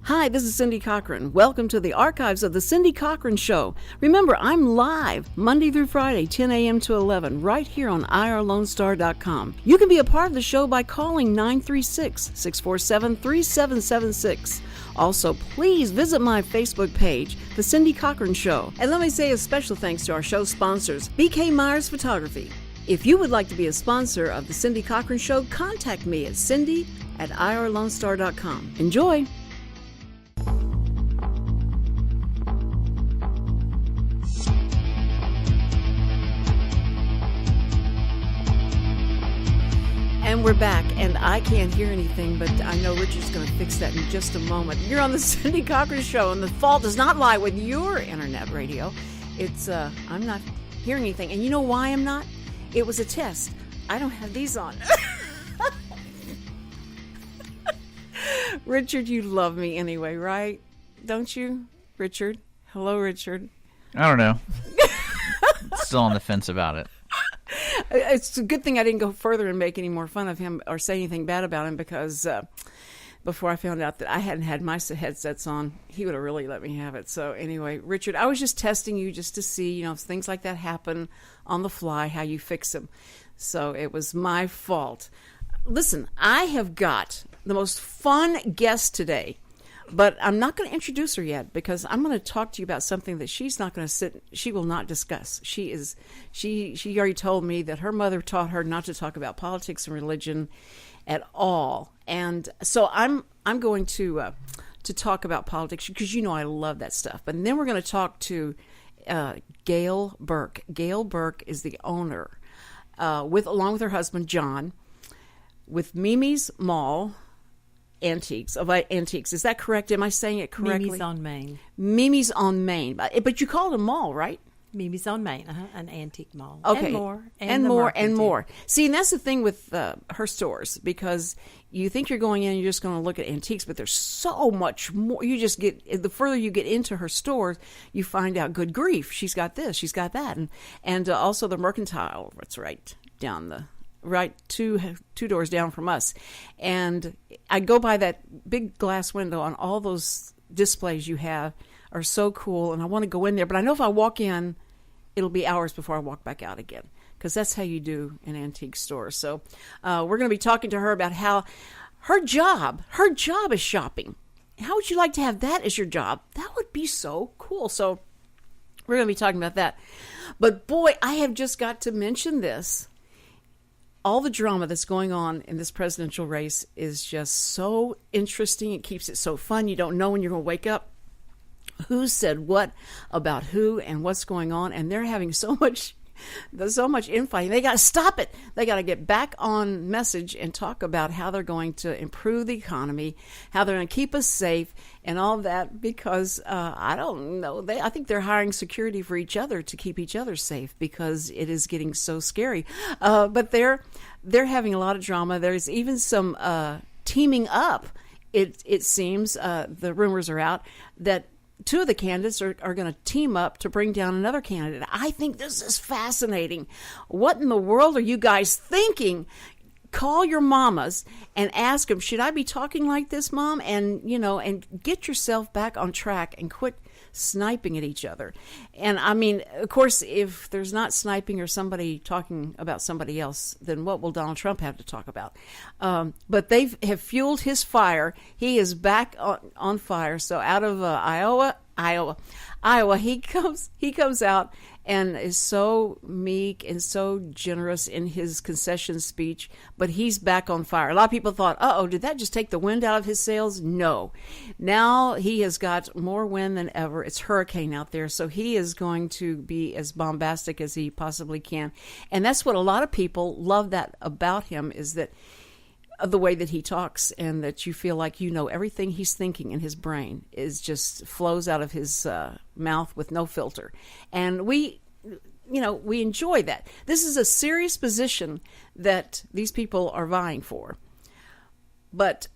Hi, this is Cindy Cochran. Welcome to the archives of the Cindy Cochran Show. Remember, I'm live Monday through Friday, 10 a.m. to 11, right here on irlonestar.com. You can be a part of the show by calling 936-647-3776. Also, please visit my Facebook page, The Cindy Cochran Show. And let me say a special thanks to our show sponsors, BK Meyer Photography. If you would like to be a sponsor of The Cindy Cochran Show, contact me at cindy@irlonestar.com. Enjoy! And we're back, and I can't hear anything, but I know Richard's going to fix that in just a moment. You're on the Cindy Cochran Show, and the fault does not lie with your internet radio. It's, I'm not hearing anything. And you know why I'm not? It was a test. I don't have these on. Richard, you love me anyway, right? Don't you, Richard? Hello, Richard. I don't know. Still on the fence about it. It's a good thing I didn't go further and make any more fun of him or say anything bad about him, because before I found out that I hadn't had my headsets on, he would have really let me have it. So anyway, Richard, I was just testing you just to see, if things like that happen on the fly, how you fix them. So it was my fault. Listen, I have got the most fun guest today, but I'm not going to introduce her yet, because I'm going to talk to you about something that she's not going to she will not discuss. She already told me that her mother taught her not to talk about politics and religion at all. And so I'm going to talk about politics, because I love that stuff. And then we're going to talk to Gail Burke. Gail Burke is the owner, along with her husband John, with Mimi's Mall Antiques. Is that correct? Am I saying it correctly? Mimi's on Main. Mimi's on Main. But you call it a mall, right? Mimi's on Main, an antique mall. Okay. And more. And more. See, and that's the thing with her stores, because you think you're going in and you're just going to look at antiques, but there's so much more. You just the further you get into her stores, you find out, good grief, she's got this, she's got that. And also the mercantile, that's right two doors down from us. And I go by that big glass window, and all those displays you have are so cool, and I want to go in there, but I know if I walk in, it'll be hours before I walk back out again, because that's how you do an antique store. So we're going to be talking to her about how her job is shopping. How would you like to have that as your job? That would be so cool. So we're going to be talking about that. But boy, I have just got to mention this. All the drama that's going on in this presidential race is just so interesting. It keeps it so fun. You don't know when you're going to wake up who said what about who and what's going on. And they're having so much infighting. They got to stop it. They got to get back on message and talk about how they're going to improve the economy, how they're going to keep us safe, and all of that, because I don't know. I think they're hiring security for each other to keep each other safe, because it is getting so scary. But they're having a lot of drama. There's even some teaming up. It seems the rumors are out that two of the candidates are going to team up to bring down another candidate. I think this is fascinating. What in the world are you guys thinking? Call your mamas and ask them, should I be talking like this, Mom? And, and get yourself back on track and quit sniping at each other. And I mean, of course, if there's not sniping or somebody talking about somebody else, then what will Donald Trump have to talk about? But they have fueled his fire. He is back on fire. So out of Iowa, he comes out and is so meek and so generous in his concession speech, but he's back on fire. A lot of people thought, did that just take the wind out of his sails? No. Now he has got more wind than ever. It's hurricane out there, so he is going to be as bombastic as he possibly can. And that's what a lot of people love that about him, is that the way that he talks, and that you feel like everything he's thinking in his brain is just flows out of his mouth with no filter. And we enjoy that. This is a serious position that these people are vying for. But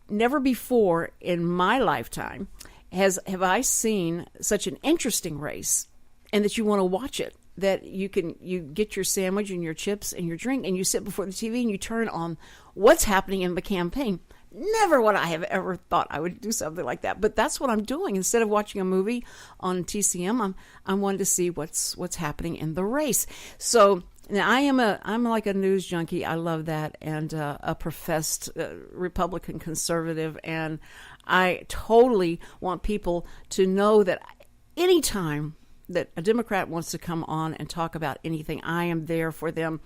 never before in my lifetime have I seen such an interesting race, and that you want to watch it. That you get your sandwich and your chips and your drink, and you sit before the TV and you turn on what's happening in the campaign, Never would I have ever thought I would do something like that. But that's what I'm doing. Instead of watching a movie on TCM, I'm wanting to see what's happening in the race. So now I'm like a news junkie. I love that, and a professed Republican conservative, and I totally want people to know that anytime that a Democrat wants to come on and talk about anything, I am there for them,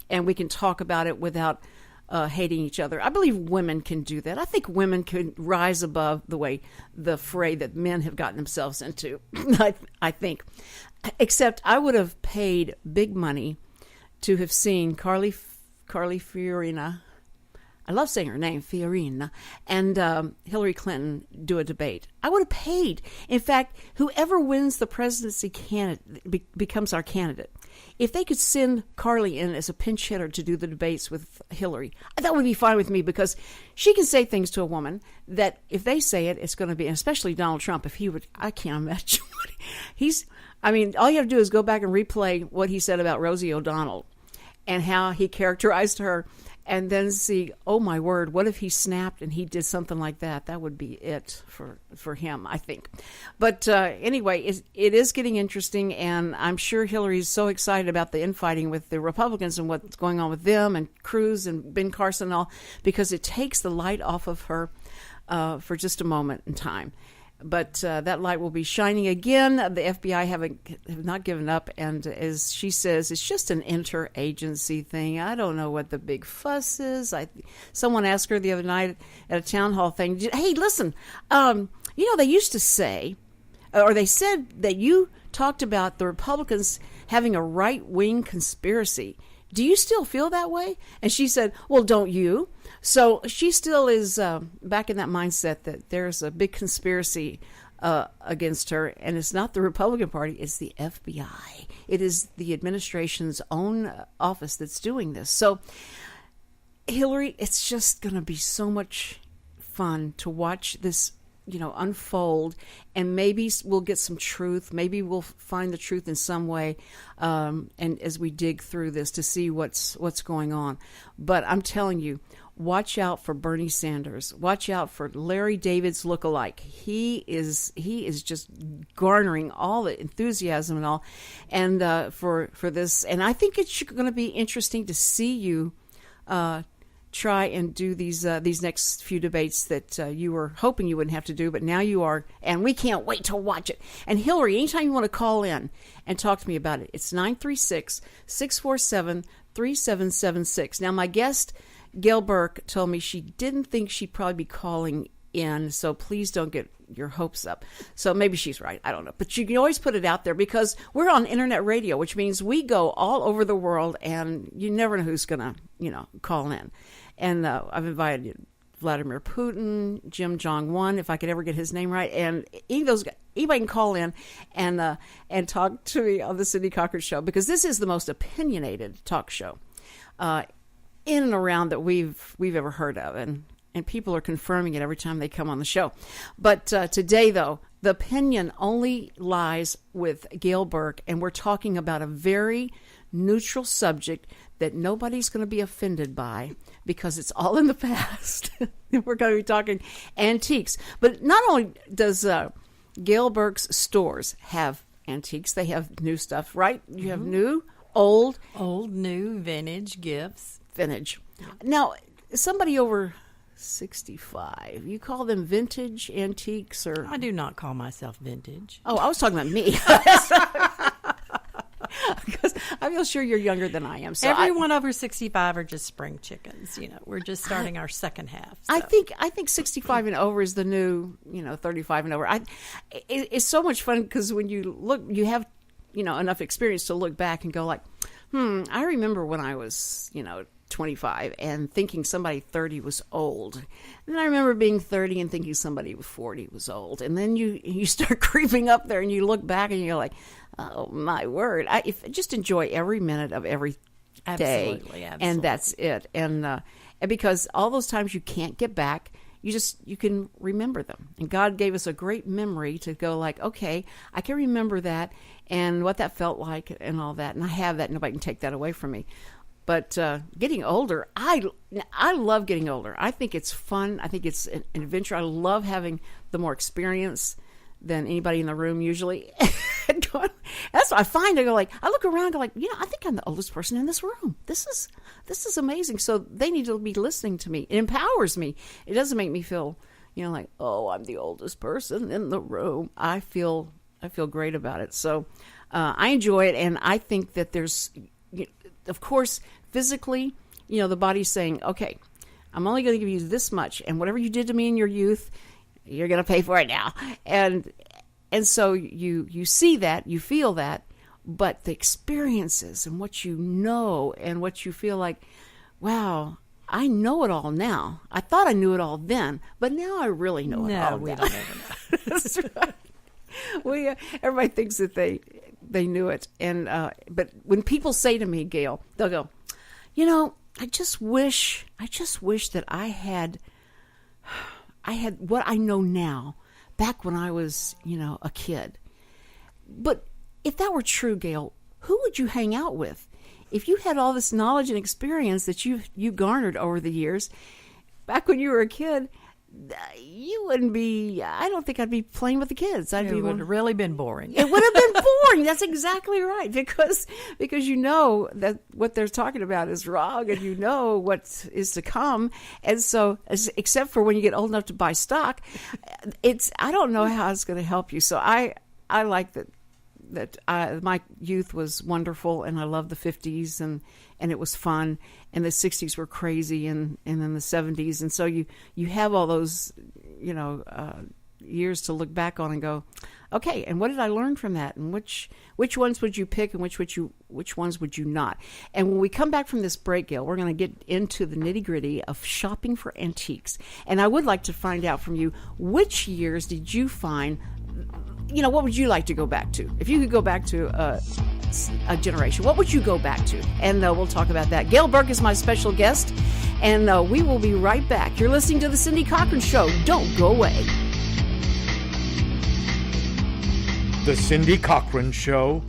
and we can talk about it without hating each other. I believe women can do that. I think women can rise above the fray that men have gotten themselves into. I think. Except I would have paid big money to have seen Carly Fiorina. I love saying her name, Fiorina, and Hillary Clinton do a debate. I would have paid. In fact, whoever wins the presidency candidate becomes our candidate. If they could send Carly in as a pinch hitter to do the debates with Hillary, that would be fine with me, because she can say things to a woman that if they say it, it's going to be, especially Donald Trump, if he would, I can't imagine what all you have to do is go back and replay what he said about Rosie O'Donnell and how he characterized her, and then see, oh my word, what if he snapped and he did something like that? That would be it for him, I think. But anyway, it is getting interesting, and I'm sure Hillary's so excited about the infighting with the Republicans and what's going on with them and Cruz and Ben Carson and all, because it takes the light off of her for just a moment in time. But that light will be shining again. The FBI have not given up, and as she says, it's just an interagency thing. I don't know what the big fuss is. Someone asked her the other night at a town hall thing, hey, listen, they used to say, or they said that you talked about the Republicans having a right-wing conspiracy. Do you still feel that way? And she said, well, don't you? So she still is back in that mindset that there's a big conspiracy against her, and it's not the Republican Party, it's the FBI. It is the administration's own office that's doing this. So, Hillary, it's just going to be so much fun to watch this unfold, and maybe we'll get some truth. Maybe we'll find the truth in some way, and as we dig through this to see what's going on. But I'm telling you, watch out for Bernie Sanders. Watch out for Larry David's lookalike. He is just garnering all the enthusiasm and all, and for this. And I think it's going to be interesting to see you try and do these next few debates that you were hoping you wouldn't have to do, but now you are, and we can't wait to watch it. And Hillary, anytime you want to call in and talk to me about it, it's 936-647-3776. Now, my guest, Gail Burke, told me she didn't think she'd probably be calling in, so please don't get your hopes up. So maybe she's right. I don't know. But you can always put it out there, because we're on internet radio, which means we go all over the world, and you never know who's going to, call in. And I've invited Vladimir Putin, Kim Jong-un, if I could ever get his name right, and anybody can call in and talk to me on the Cindy Cochran Show, because this is the most opinionated talk show in and around that we've ever heard of, and people are confirming it every time they come on the show. But today, though, the opinion only lies with Gail Burke, and we're talking about a very neutral subject that nobody's going to be offended by, because it's all in the past. We're going to be talking antiques. But not only does Gail Burke's stores have antiques, they have new stuff, right? You have new, old, new, vintage gifts. Vintage. Now, somebody over 65, you call them vintage antiques, or? I do not call myself vintage. Oh, I was talking about me. Because I feel sure you're younger than I am. So everyone over 65 are just spring chickens. We're just starting our second half. So. I think 65 and over is the new 35 and over. It's so much fun, because when you look, you have enough experience to look back and go like, I remember when I was 25 and thinking somebody 30 was old. And then I remember being 30 and thinking somebody 40 was old. And then you start creeping up there, and you look back and you're like, oh my word! Just enjoy every minute of every day, absolutely. And that's it. And because all those times you can't get back, you can remember them. And God gave us a great memory to go like, okay, I can remember that and what that felt like and all that. And I have that. Nobody can take that away from me. But getting older, I love getting older. I think it's fun. I think it's an adventure. I love having the more experience than anybody in the room usually. That's what I find. I look around and go like, I think I'm the oldest person in this room. This is amazing. So they need to be listening to me. It empowers me. It doesn't make me feel, like, oh, I'm the oldest person in the room. I feel great about it. So I enjoy it. And I think that there's, of course, physically, the body's saying, okay, I'm only going to give you this much. And whatever you did to me in your youth, you're going to pay for it now. And so you see that, you feel that, but the experiences and what you know and what you feel like, wow, I know it all now. I thought I knew it all then, but now I really know it all. We now. don't ever know. That's right. Everybody thinks that they knew it. And but when people say to me, Gail, they'll go, I just wish that I had what I know now back when I was, a kid. But if that were true, Gail, who would you hang out with? If you had all this knowledge and experience that you garnered over the years, back when you were a kid, you wouldn't be, I don't think I'd be playing with the kids. It would have really been boring. It would have been boring. That's exactly right. Because you know that what they're talking about is wrong and you know what is to come. And so, except for when you get old enough to buy stock, I don't know how it's going to help you. So I like that my youth was wonderful and I loved the 50s and it was fun, and the 60s were crazy, and then the 70s, and so you have all those years to look back on and go, okay, and what did I learn from that, and which ones would you pick and which ones would you not? And when we come back from this break, Gail, we're going to get into the nitty-gritty of shopping for antiques, and I would like to find out from you, which years did you find, what would you like to go back to? If you could go back to a generation, what would you go back to? And we'll talk about that. Gail Burke is my special guest, and we will be right back. You're listening to The Cindy Cochran Show. Don't go away. The Cindy Cochran Show.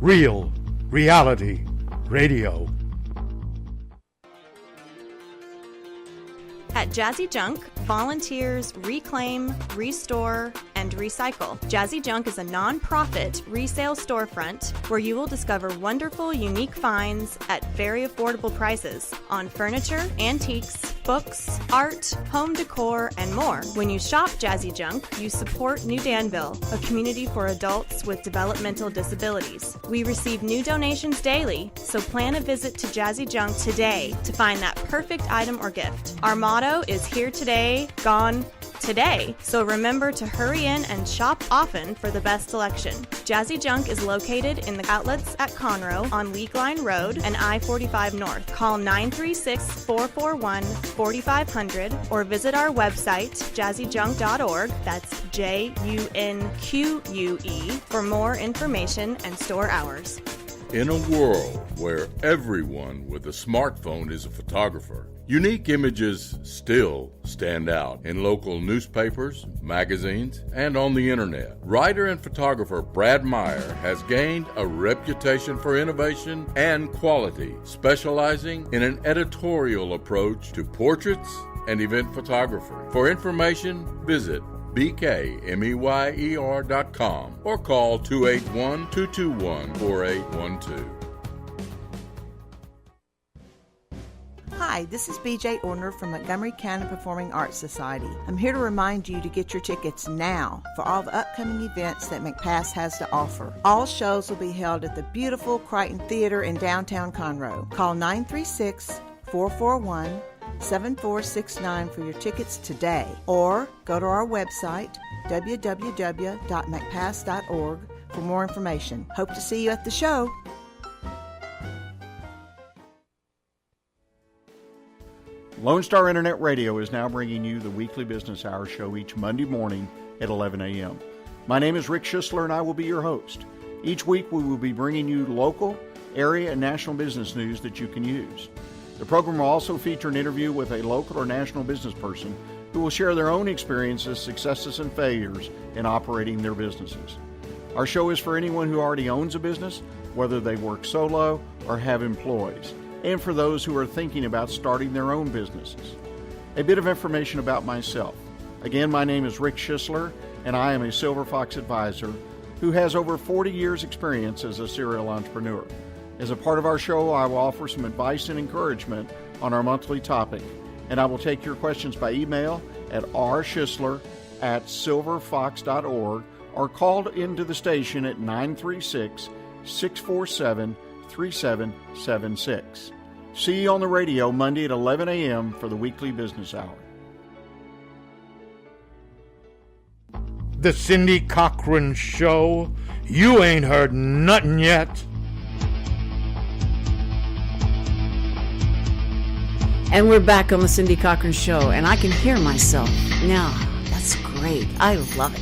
Real reality radio. At Jazzy Junk, volunteers reclaim, restore, and recycle. Jazzy Junk is a non-profit resale storefront where you will discover wonderful, unique finds at very affordable prices on furniture, antiques, books, art, home decor, and more. When you shop Jazzy Junk, you support New Danville, a community for adults with developmental disabilities. We receive new donations daily, so plan a visit to Jazzy Junk today to find that perfect item or gift. Our motto is here today, gone today. So remember to hurry in and shop often for the best selection. Jazzy Junk is located in the outlets at Conroe on League Line Road and I-45 North. Call 936-441-4500 or visit our website, jazzyjunk.org. That's JUNQUE for more information and store hours. In a world where everyone with a smartphone is a photographer, unique images still stand out in local newspapers, magazines, and on the internet. Writer and photographer Brad Meyer has gained a reputation for innovation and quality, specializing in an editorial approach to portraits and event photography. For information, visit bkmeyer.com or call 281-221-4812. Hi, this is BJ Orner from Montgomery County Performing Arts Society. I'm here to remind you to get your tickets now for all the upcoming events that McPass has to offer. All shows will be held at the beautiful Crichton Theater in downtown Conroe. Call 936-441-7469 for your tickets today, or go to our website, www.macpass.org, for more information. Hope to see you at the show. Lone Star Internet Radio is now bringing you the weekly business hour show each Monday morning at 11 a.m. My name is Rick Schisler, and I will be your host. Each week we will be bringing you local, area, and national business news that you can use. The program will also feature an interview with a local or national business person who will share their own experiences, successes, and failures in operating their businesses. Our show is for anyone who already owns a business, whether they work solo or have employees. and for those who are thinking about starting their own businesses. A bit of information about myself. Again, my name is Rick Schisler, and I am a Silver Fox advisor who has over 40 years' experience as a serial entrepreneur. As a part of our show, I will offer some advice and encouragement on our monthly topic, and I will take your questions by email at rschisler@silverfox.org or call into the station at 936-647-3776. See you on the radio Monday at 11 a.m. for the weekly business hour. The Cindy Cochran Show. You ain't heard nothing yet. And we're back on the Cindy Cochran Show, and I can hear myself now. That's great. I love it.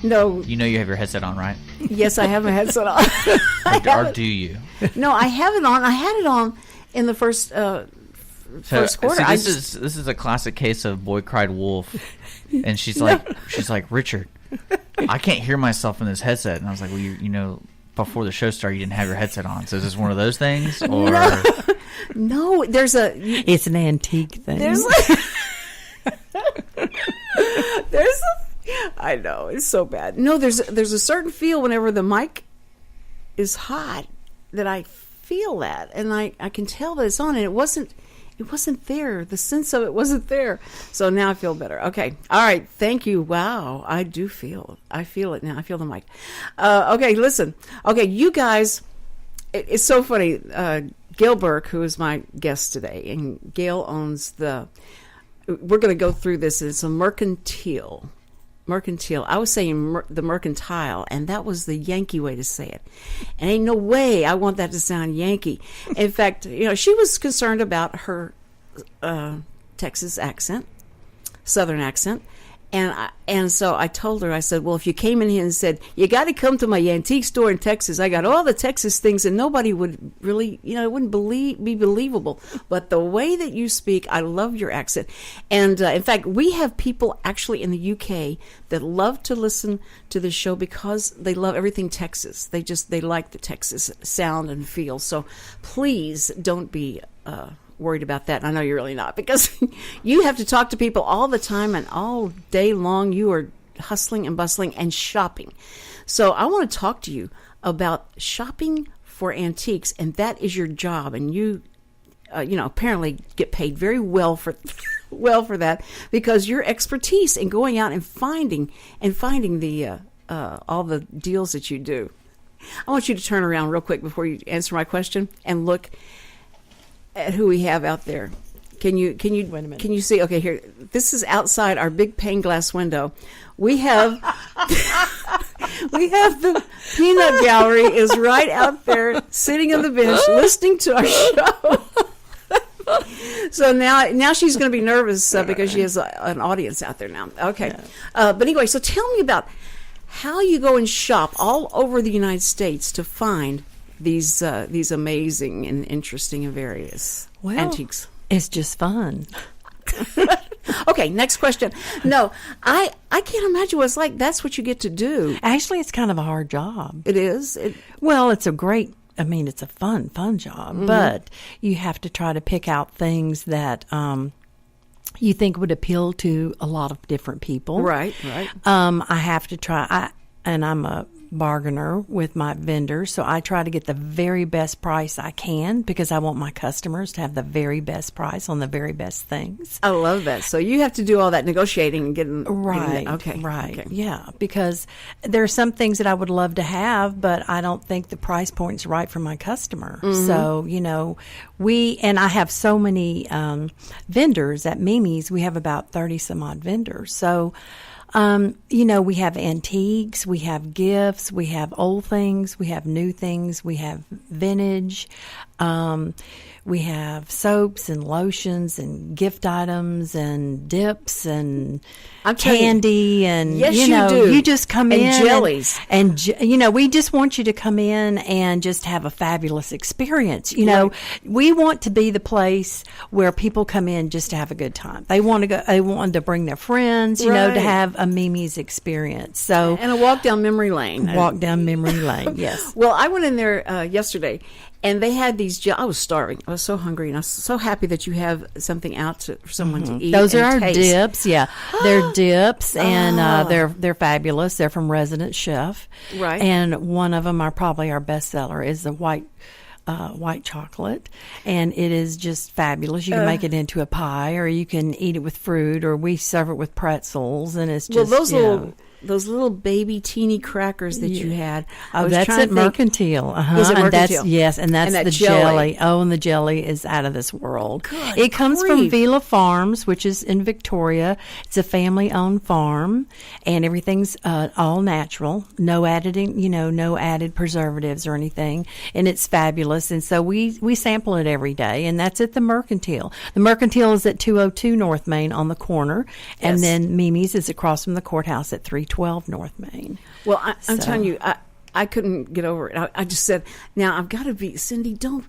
No. You know you have your headset on, right? Yes, I have my headset on. Or do you? No, I have it on. I had it on in the first quarter. See, this is a classic case of boy cried wolf, and she's like, Richard, I can't hear myself in this headset, and I was like, well, you know, before the show started, you didn't have your headset on, so is this one of those things, or no? It's an antique thing. I know, it's so bad. No, there's a certain feel whenever the mic is hot that I feel that, and I can tell that it's on, and it wasn't there. The sense of it wasn't there. So now I feel better. Okay. All right. Thank you. Wow. I do feel it. I feel it now. I feel the mic. Okay. Listen. Okay. You guys, it's so funny. Gail Burke, who is my guest today, and Gail owns we're going to go through this. It's a mercantile. I was saying the mercantile, and that was the Yankee way to say it. And ain't no way I want that to sound Yankee. In fact, you know, she was concerned about her Texas accent, Southern accent. And so I told her, I said, well, if you came in here and said, you got to come to my antique store in Texas, I got all the Texas things, and nobody would really, you know, it wouldn't be believable. But the way that you speak, I love your accent. And in fact, we have people actually in the UK that love to listen to the show because they love everything Texas. They like the Texas sound and feel. So please don't be worried about that. And I know you're really not, because you have to talk to people all the time, and all day long you are hustling and bustling and shopping. So I want to talk to you about shopping for antiques, and that is your job, and you apparently get paid very well for that, because your expertise in going out and finding the all the deals that you do. I want you to turn around real quick before you answer my question and look at who we have out there. Can you wait a minute. Can you see? Okay, here. This is outside our big pane glass window. We have the peanut gallery is right out there, sitting on the bench, listening to our show. So now she's going to be nervous because she has an audience out there now. Okay, but anyway, so tell me about how you go and shop all over the United States to find these amazing and interesting and various antiques. It's just fun. Okay, next question. No, I can't imagine what it's like. That's what you get to do. Actually, it's kind of a hard job. It is? Well, it's a fun job, but you have to try to pick out things that you think would appeal to a lot of different people. Right. I have to try, and I'm a bargainer with my vendors, so I try to get the very best price I can, because I want my customers to have the very best price on the very best things. I love that. So you have to do all that negotiating and getting right. Okay. Yeah, because there are some things that I would love to have, but I don't think the price point's right for my customer. So I have so many vendors at Mimi's. We have about 30 some odd vendors. So we have antiques, we have gifts, we have old things, we have new things, we have vintage, we have soaps and lotions and gift items and dips and candy and yes, you do. You just come and in jellies and we just want you to come in and just have a fabulous experience. We want to be the place where people come in just to have a good time. They want to go. They want to bring their friends. To have a Mimi's experience. So and a walk down memory lane. Walk down memory lane. Yes. Well, I went in there yesterday, And they had these. I was starving. I was so hungry, and I was so happy that you have something out for someone to eat. Those are and our taste. dips. Yeah, they're dips, and they're fabulous. They're from Resident Chef, Right. And one of them, probably our best seller, is the white chocolate, and it is just fabulous. You can make it into a pie, or you can eat it with fruit, or we serve it with pretzels, and it's just those little baby teeny crackers that you had. Oh, that's at Mercantile. Is it And Mercantile? and that's that the jelly. Oh, and the jelly is out of this world. It comes from Vila Farms, which is in Victoria. It's a family-owned farm, and everything's all natural, no added preservatives or anything, and it's fabulous. And so we sample it every day, and that's at the Mercantile. The Mercantile is at 202 North Main on the corner, and then Mimi's is across from the courthouse at 312 North Main. Well, I'm telling you, I couldn't get over it. I just said, now I've got to be, Cindy, don't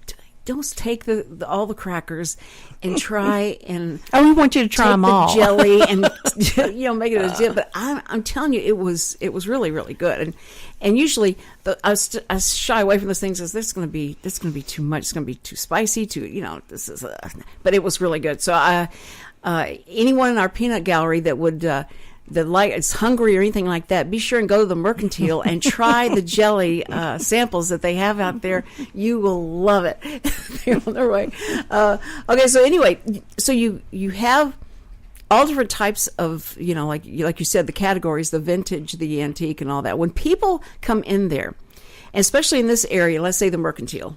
take all the crackers and try and we want you to try them all. Jelly and make it a dip. But I'm telling you, it was really, really good. And usually I shy away from those things as this is going to be too much. It's going to be too spicy. But it was really good. So anyone in our peanut gallery that would. Is hungry or anything like that, be sure and go to the Mercantile and try the jelly samples that they have out there. You will love it. They're on their way. Okay, so anyway, so you have all different types of, like you said, the categories, the vintage, the antique, and all that. When people come in there, and especially in this area, let's say the Mercantile,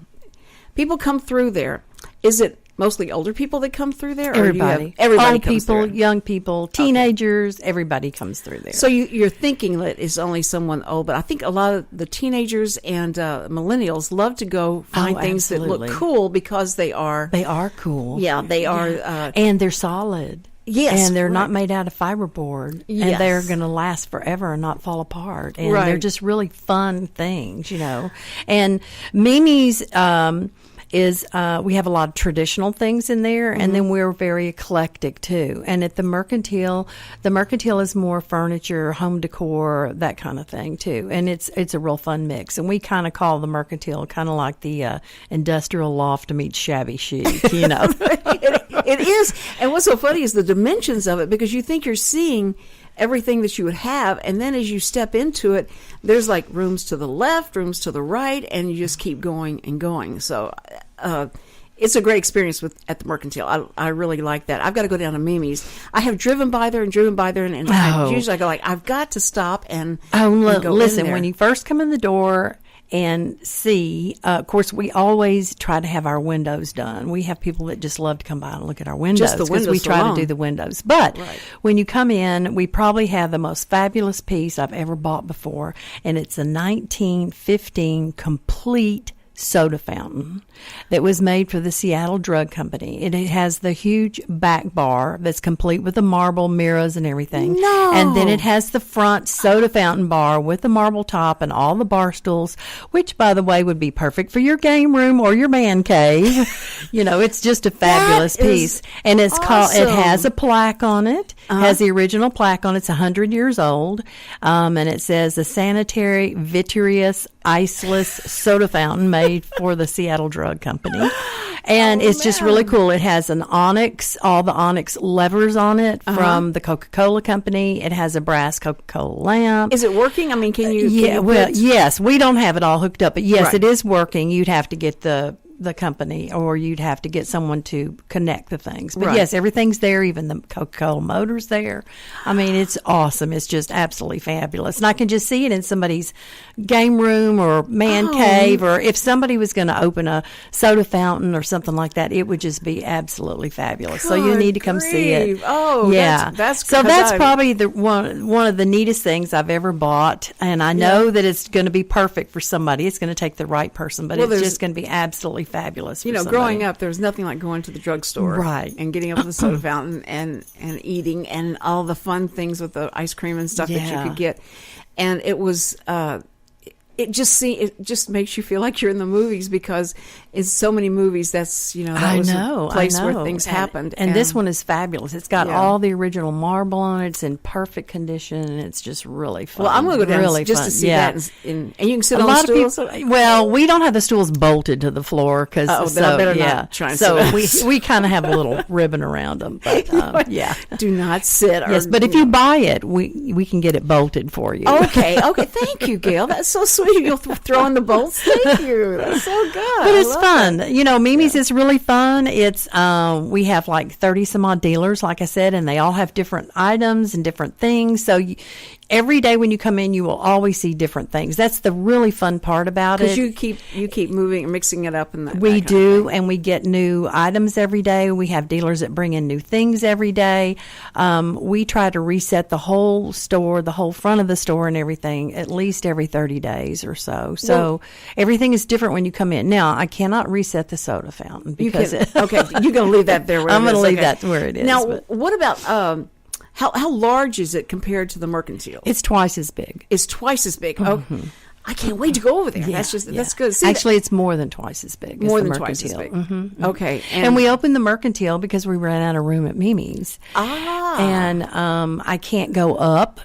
people come through there. Is it mostly older people that come through there? Everybody. Everybody old comes people, through. young people, teenagers, everybody comes through there. So you're thinking that it's only someone old, but I think a lot of the teenagers and millennials love to go find things that look cool because they are cool. Yeah, they are. And they're solid. Yes. And they're not made out of fiberboard. Yes. And they're going to last forever and not fall apart. And they're just really fun things, And Mimi's we have a lot of traditional things in there, and then we're very eclectic too. And at the Mercantile is more furniture, home decor, that kind of thing too. And it's a real fun mix. And we kind of call the Mercantile kind of like the industrial loft meets shabby chic, It is. And what's so funny is the dimensions of it, because you think you're seeing everything that you would have, and then as you step into it, there's like rooms to the left, rooms to the right, and you just keep going and going. So it's a great experience at the Mercantile. I really like that. I've got to go down to Mimi's. I have driven by there, and usually I go I've got to stop and go listen, in there. when you first come in the door and see, of course, we always try to have our windows done. We have people that just love to come by and look at our windows. Just the windows we try alone. to do the windows. But when you come in, we probably have the most fabulous piece I've ever bought before, and it's a 1915 complete soda fountain that was made for the Seattle Drug Company. It has the huge back bar that's complete with the marble mirrors and everything. No. And then it has the front soda fountain bar with the marble top and all the bar stools, which, by the way, would be perfect for your game room or your man cave. It's just a fabulous piece. And it's called, it has a plaque on it, has the original plaque on it. It's 100 years old. And it says the sanitary vitreous iceless soda fountain made for the Seattle Drug Company. And it's just really cool. It has an onyx, all the onyx levers on it from the Coca-Cola Company. It has a brass Coca-Cola lamp. Is it working? I mean, can you? Yes. We don't have it all hooked up, but yes, it is working. You'd have to get the company, or you'd have to get someone to connect the things. But yes, everything's there, even the Coca-Cola motor's there. I mean, it's awesome. It's just absolutely fabulous. And I can just see it in somebody's game room or man cave, or if somebody was going to open a soda fountain or something like that, it would just be absolutely fabulous. So you need to come see it. Oh, yeah. That's probably the one of the neatest things I've ever bought. And I know that it's going to be perfect for somebody. It's going to take the right person, but it's just going to be absolutely fabulous for somebody. Growing up, there was nothing like going to the drugstore and getting up to the soda fountain and eating, and all the fun things with the ice cream and stuff that you could get. And it was it just makes you feel like you're in the movies, because in so many movies that was a place where things happened. And this one is fabulous. It's got all the original marble on it. It's in perfect condition, and it's just really fun. Well, I'm going to go down just to see that. And you can sit on the stools. Well, we don't have the stools bolted to the floor because I better not try and sit. we kind of have a little ribbon around them. But do not sit. Yes, but if you buy it, we can get it bolted for you. Okay. Thank you, Gail. That's so sweet. You'll throw in the bolts. Thank you. That's so good. But it's fun. Mimi's is really fun. It's we have like 30 some odd dealers, like I said, and they all have different items and different things. So every day when you come in, you will always see different things. That's the really fun part about it. Because you keep moving, mixing it up, and we do, and we get new items every day. We have dealers that bring in new things every day. We try to reset the whole store, the whole front of the store, and everything at least every 30 days or so. So everything is different when you come in. Now, I cannot reset the soda fountain because you're going to leave that there. I'm going to leave that where it is. Now, what about? How large is it compared to the Mercantile? It's twice as big. It's twice as big. Mm-hmm. Oh, I can't wait to go over there. Yeah, that's good. See, actually, it's more than twice as big. More as than the twice as Mercantile. big. Mm-hmm. Okay, and we opened the Mercantile because we ran out of room at Mimi's. And I can't go up.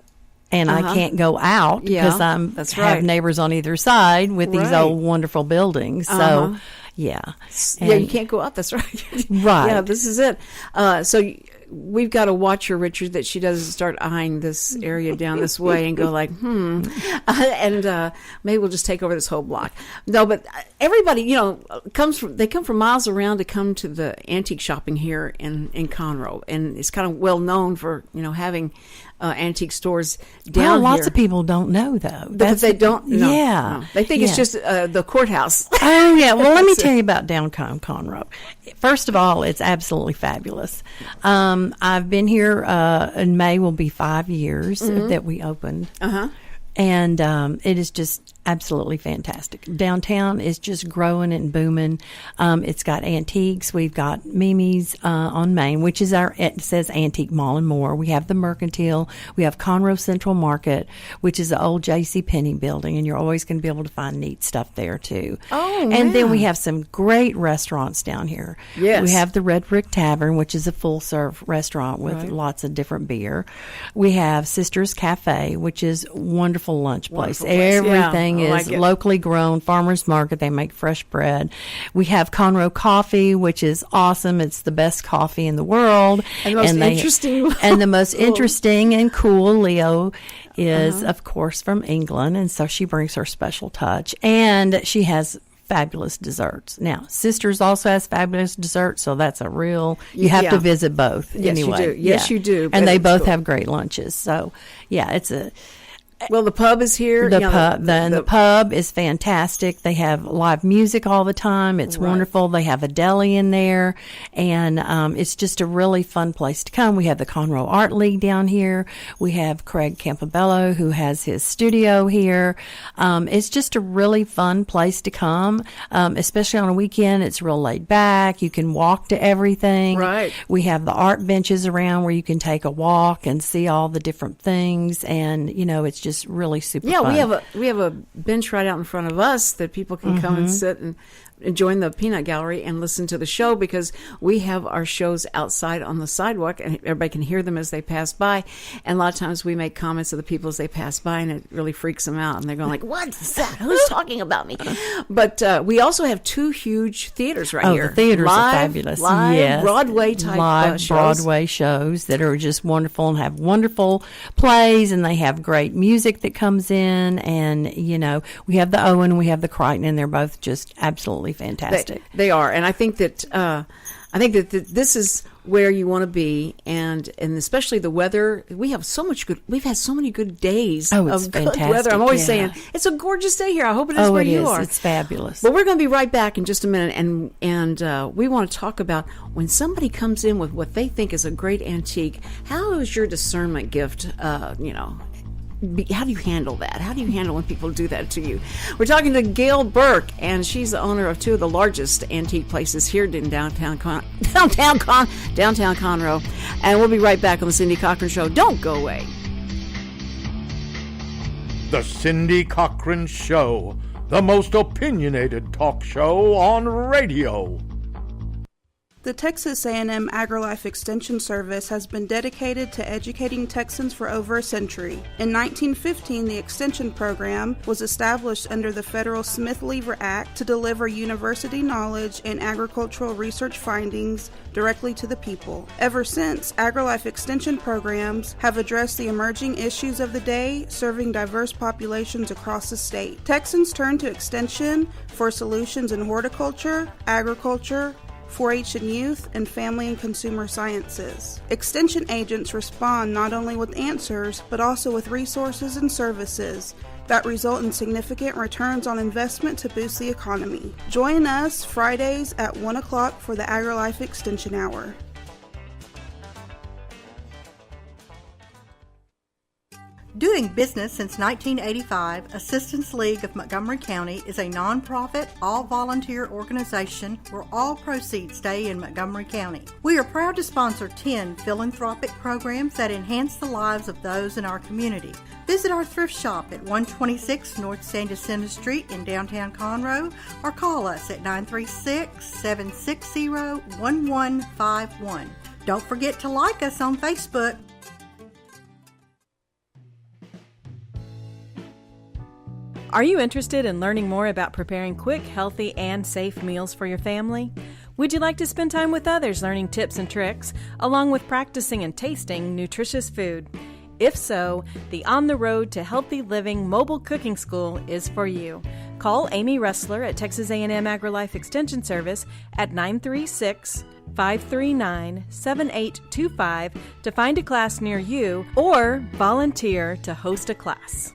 And I can't go out because I have neighbors on either side with these old wonderful buildings. So, you can't go up. That's right. Right. Yeah, this is it. So we've got to watch her, Richard, that she doesn't start eyeing this area down this way and go like, and maybe we'll just take over this whole block. No, but everybody, they come from miles around to come to the antique shopping here in Conroe, and it's kind of well known for having antique stores down here. Lots of people don't know, though. But they don't know. Yeah. No. They think it's just the courthouse. Oh, yeah. Well, let me tell you about downtown Conroe. First of all, it's absolutely fabulous. I've been here in May will be 5 years that we opened. And it is just absolutely fantastic. Downtown is just growing and booming. It's got antiques. We've got Mimi's on Main, which is it says Antique Mall and More. We have the Mercantile. We have Conroe Central Market, which is the old J.C. Penney building, and you're always going to be able to find neat stuff there too. And then we have some great restaurants down here. Yes. We have the Red Brick Tavern, which is a full-serve restaurant with lots of different beer. We have Sisters Cafe, which is wonderful lunch place. Everything is locally grown, farmers market. They make fresh bread. We have Conroe Coffee, which is awesome. It's the best coffee in the world. And the most interesting. And the most interesting and cool Leo is, of course, from England. And so she brings her special touch. And she has fabulous desserts. Now, Sisters also has fabulous desserts, so that's a real, you have to visit both. Yes, anyway. you do. Yes, you do. And they both have great lunches. So, it's a... Well, the pub is here. The pub is fantastic. They have live music all the time. It's wonderful. They have a deli in there, and it's just a really fun place to come. We have the Conroe Art League down here. We have Craig Campobello, who has his studio here. It's just a really fun place to come, especially on a weekend. It's real laid back. You can walk to everything. Right. We have the art benches around where you can take a walk and see all the different things, and it's just really super fun. we have a bench right out in front of us that people can come and sit and join the peanut gallery and listen to the show, because we have our shows outside on the sidewalk and everybody can hear them as they pass by. And a lot of times we make comments of the people as they pass by, and it really freaks them out, and they're going like, what's that? Who's talking about me? But we also have two huge theaters here. The theaters are fabulous. Live Broadway type shows. Broadway shows that are just wonderful and have wonderful plays, and they have great music that comes in. And we have the Owen, we have the Crichton, and they're both just absolutely fantastic. They are, and I think that this is where you want to be, and especially the weather. We've had so many good days of good weather. I'm always saying it's a gorgeous day here. I hope it is where you are. It's fabulous. But we're going to be right back in just a minute, and we want to talk about when somebody comes in with what they think is a great antique. How is your discernment gift? How do you handle that? How do you handle when people do that to you? We're talking to Gail Burke, and she's the owner of two of the largest antique places here in downtown Conroe. And we'll be right back on the Cindy Cochran Show. Don't go away. The Cindy Cochran Show, the most opinionated talk show on radio. The Texas A&M AgriLife Extension Service has been dedicated to educating Texans for over a century. In 1915, the Extension Program was established under the federal Smith-Lever Act to deliver university knowledge and agricultural research findings directly to the people. Ever since, AgriLife Extension programs have addressed the emerging issues of the day, serving diverse populations across the state. Texans turn to Extension for solutions in horticulture, agriculture, 4-H and youth, and family and consumer sciences. Extension agents respond not only with answers, but also with resources and services that result in significant returns on investment to boost the economy. Join us Fridays at 1 o'clock for the AgriLife Extension Hour. Doing business since 1985, Assistance League of Montgomery County is a nonprofit, all-volunteer organization where all proceeds stay in Montgomery County. We are proud to sponsor 10 philanthropic programs that enhance the lives of those in our community. Visit our thrift shop at 126 North San Jacinto Street in downtown Conroe or call us at 936-760-1151. Don't forget to like us on Facebook. Are you interested in learning more about preparing quick, healthy, and safe meals for your family? Would you like to spend time with others learning tips and tricks, along with practicing and tasting nutritious food? If so, the On the Road to Healthy Living Mobile Cooking School is for you. Call Amy Ressler at Texas A&M AgriLife Extension Service at 936-539-7825 to find a class near you or volunteer to host a class.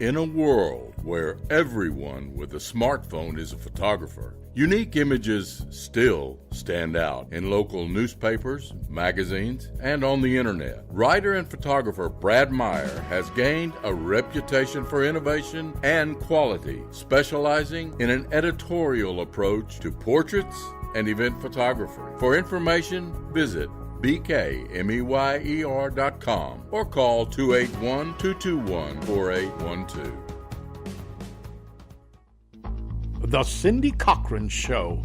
In a world where everyone with a smartphone is a photographer, unique images still stand out in local newspapers, magazines, and on the internet. Writer and photographer Brad Meyer has gained a reputation for innovation and quality, specializing in an editorial approach to portraits and event photography. For information, visit bkmeyer.com or call 281-221-4812. The Cindy Cochran Show,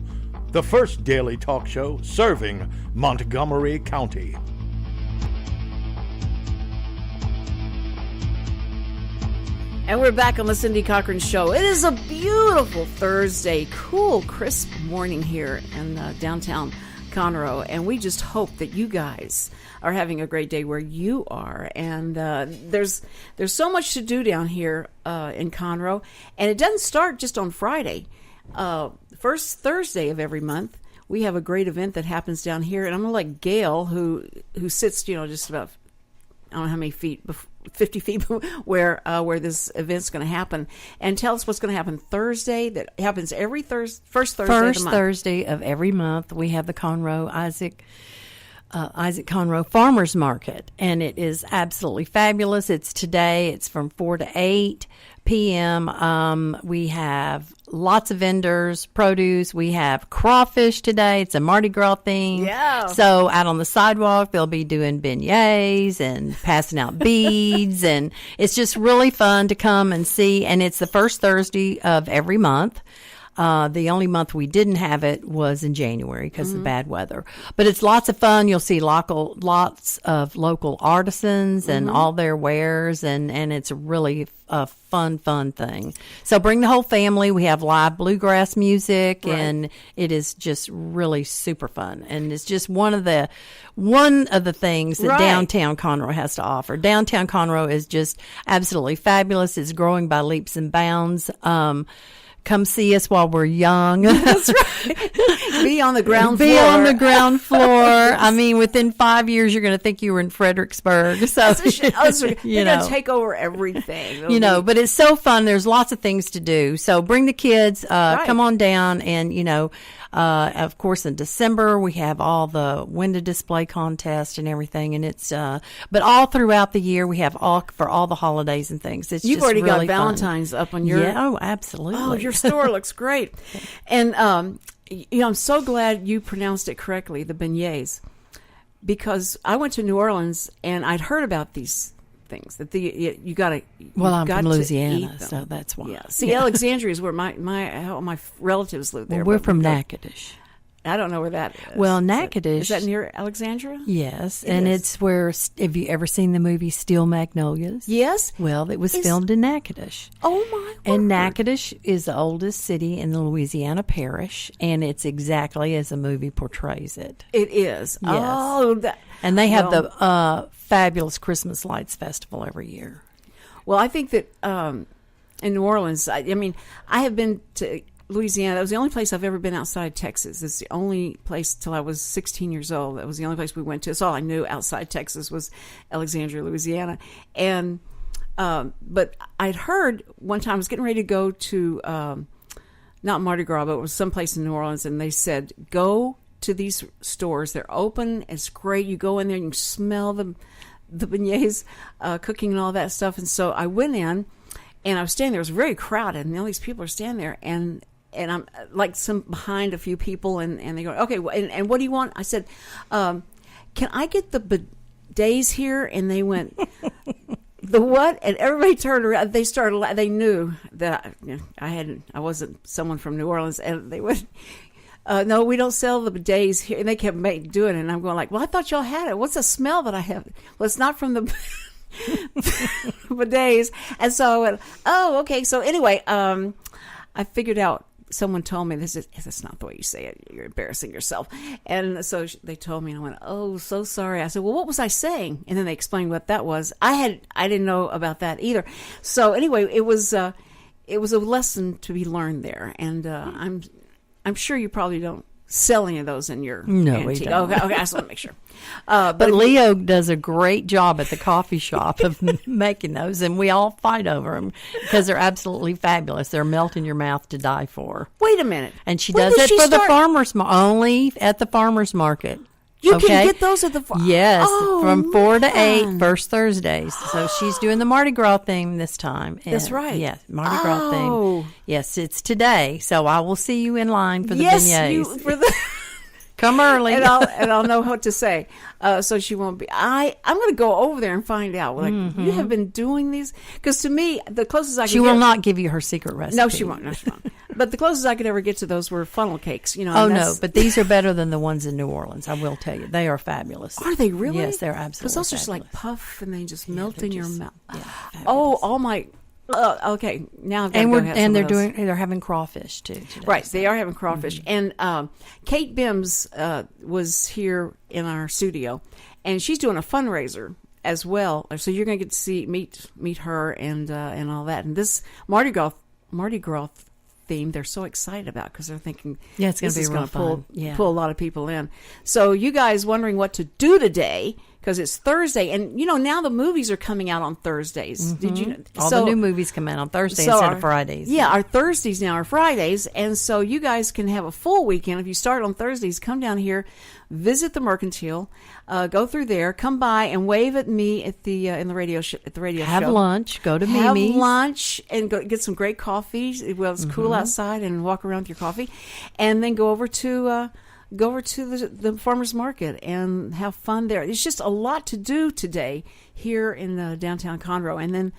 the first daily talk show serving Montgomery County. And we're back on the Cindy Cochran Show. It is a beautiful Thursday, cool, crisp morning here in downtown Conroe, and we just hope that you guys are having a great day where you are. And there's so much to do down here in Conroe, and it doesn't start just on Friday. First Thursday of every month, we have a great event that happens down here, and I'm gonna let Gail, who sits, just about, I don't know how many feet, 50 feet where this event's going to happen, and tell us what's going to happen Thursday. That happens every first Thursday of the month. First Thursday of every month, we have the Conroe Isaac Conroe Farmers Market, and it is absolutely fabulous. It's today. It's from 4 to 8 p.m. We have lots of vendors, produce. We have crawfish today. It's a Mardi Gras theme. Yeah. So out on the sidewalk, they'll be doing beignets and passing out beads, and it's just really fun to come and see. And it's the first Thursday of every month. The only month we didn't have it was in January because of bad weather. But it's lots of fun. You'll see lots of local artisans and all their wares, and it's really a fun thing. So bring the whole family. We have live bluegrass music, and it is just really super fun. And it's just one of the things that downtown Conroe has to offer. Downtown Conroe is just absolutely fabulous. It's growing by leaps and bounds. Come see us while we're young. That's right. Be on the ground floor. Be on the ground floor. I mean, within 5 years, you're going to think you were in Fredericksburg. So, they're going to take over everything. But it's so fun. There's lots of things to do. So bring the kids. Come on down. And, of course, in December, we have all the window display contest and everything. And it's, but all throughout the year, we have for all the holidays and things. It's You've just already really got Valentine's fun. up on your. Yeah, oh, absolutely. Oh, your store looks great. And, I'm so glad you pronounced it correctly, the beignets. because I went to New Orleans and I'd heard about these things that you got to. Well, I'm from Louisiana, so that's why. Yeah. See, Alexandria is where my relatives live there. Well, we're from Natchitoches. I don't know where that is. Well, Natchitoches. Is that near Alexandria? Yes, it's where. Have you ever seen the movie Steel Magnolias? Yes. Well, it was filmed in Natchitoches. Oh my word. And Natchitoches is the oldest city in the Louisiana parish, and it's exactly as the movie portrays it. It is. Yes. Oh, and they have the fabulous Christmas Lights Festival every year. Well, I think that in New Orleans, I mean, I have been to Louisiana. That was the only place I've ever been outside Texas. It's the only place till I was 16 years old. That was the only place we went to. That's all I knew outside Texas was Alexandria, Louisiana. And but I'd heard one time I was getting ready to go to not Mardi Gras, but it was someplace in New Orleans, and they said, go to these stores. They're open. It's great. You go in there and you smell the beignets cooking and all that stuff. And so I went in, and I was standing there. It was very crowded, and all these people are standing there, and I'm like behind a few people, and they go, okay, and what do you want? I said, can I get the bidets here? And they went, the what? And everybody turned around. They started. They knew that I wasn't someone from New Orleans, and they went, no, we don't sell the bidets here. And they kept doing it, and I'm going like, well, I thought y'all had it. What's the smell that I have? Well, it's not from the bidets. And so I went, oh, okay. So anyway, I figured out. Someone told me that's not the way you say it. You're embarrassing yourself. And so they told me, and I went, oh, so sorry. I said, well, what was I saying? And then they explained what that was. I didn't know about that either. So anyway, it was a lesson to be learned there. And I'm sure you probably don't sell any of those in your antique. We don't. Okay, I just want to make sure. But Leo does a great job at the coffee shop of making those, and we all fight over them because they're absolutely fabulous. They're melt in your mouth to die for. Wait a minute. And she does it for the farmers only at the farmers market. You can get those at the Yes, from 4 to 8, first Thursdays. So she's doing the Mardi Gras theme this time. And that's right. Yes, Mardi Gras theme. Yes, it's today. So I will see you in line for the beignets. Come early, and I'll know what to say. So she won't be. I'm going to go over there and find out. Like, you have been doing these, because to me, the closest I can. She will not give you her secret recipe. No, she won't. No, she won't. But the closest I could ever get to those were funnel cakes. Oh no, but these are better than the ones in New Orleans. I will tell you, they are fabulous. Are they really? Yes, they're absolutely. Because those fabulous. are just like puff, and they just melt in your mouth. Yeah, oh, all my. Okay, now I've got and to go have some of those. they're having crawfish too today. Right, they are having crawfish. And Kate Bims was here in our studio, and she's doing a fundraiser as well. So you're going to get to meet her and all that. And this Mardi Gras theme, they're so excited about, because they're thinking, it's going to be real fun. Pull a lot of people in. So you guys wondering what to do today, because it's Thursday, and now the movies are coming out on Thursdays. Did you know? All the new movies come out on Thursday instead of Fridays. Yeah, our Thursdays now are Fridays, and so you guys can have a full weekend. If you start on Thursdays, come down here, visit the Mercantile, go through there, come by and wave at me at the in the radio at the radio show. Have lunch, go to Mimi's. Have lunch and go get some great coffee. Well, it's cool outside, and walk around with your coffee, and then go over to the farmers market and have fun there. It's just a lot to do today here in downtown Conroe. And then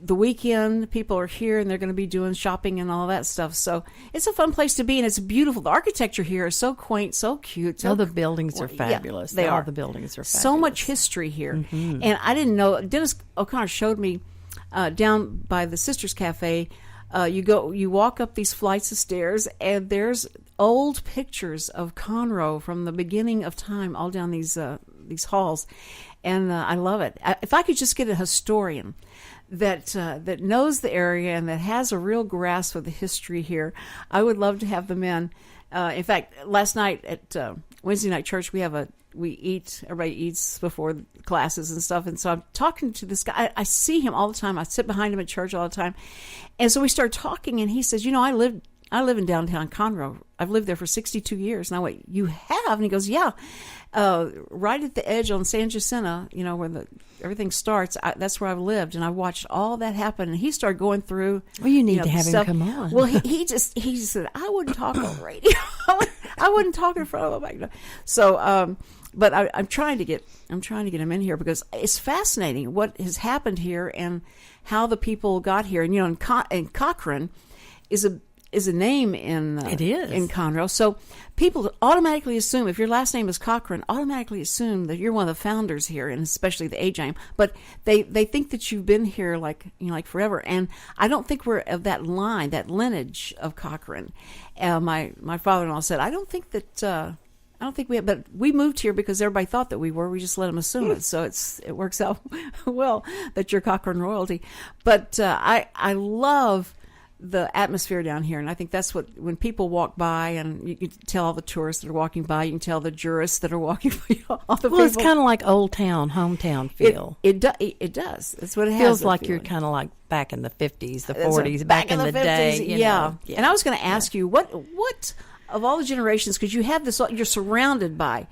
the weekend, people are here, and they're going to be doing shopping and all that stuff. So it's a fun place to be, and it's beautiful. The architecture here is so quaint, so cute. The buildings are fabulous. Yeah, they are. The buildings are fabulous. So much history here. And I didn't know. Dennis O'Connor showed me down by the Sisters Cafe. You walk up these flights of stairs, and there's old pictures of Conroe from the beginning of time, all down these halls, and I love it. If I could just get a historian that knows the area and that has a real grasp of the history here, I would love to have them in. In fact, last night at Wednesday night church, everybody eats before classes and stuff. And so I'm talking to this guy. I see him all the time. I sit behind him at church all the time. And so we start talking, and he says, I live in downtown Conroe. I've lived there for 62 years. And I went, you have? And he goes, yeah. Right at the edge on San Jacinto, where everything starts, that's where I've lived. And I watched all that happen. And he started going through. Well, you need to have him come on. Well, he said, I wouldn't talk on radio. I wouldn't talk in front of him. So But I'm trying to get him in here because it's fascinating what has happened here and how the people got here. And and Cochran is a name in Conroe. So people automatically assume, if your last name is Cochran, automatically assume that you're one of the founders here, and especially the age I am. But they think that you've been here like forever. And I don't think we're of that line, that lineage of Cochran. My father-in-law said, I don't think we have, but we moved here because everybody thought that we were. We just let them assume it. So it works out well that you're Cochran royalty. But I love the atmosphere down here, and I think that's what, when people walk by, and you can tell all the tourists that are walking by, you can tell the jurists that are walking by, all the people. It's kind of like old town, hometown feel. It does. That's what it has. Feels like you're kind of like back in the 50s, the 40s, back in the 50s, day. Yeah. And I was going to ask you, what of all the generations, because you have this, you're surrounded by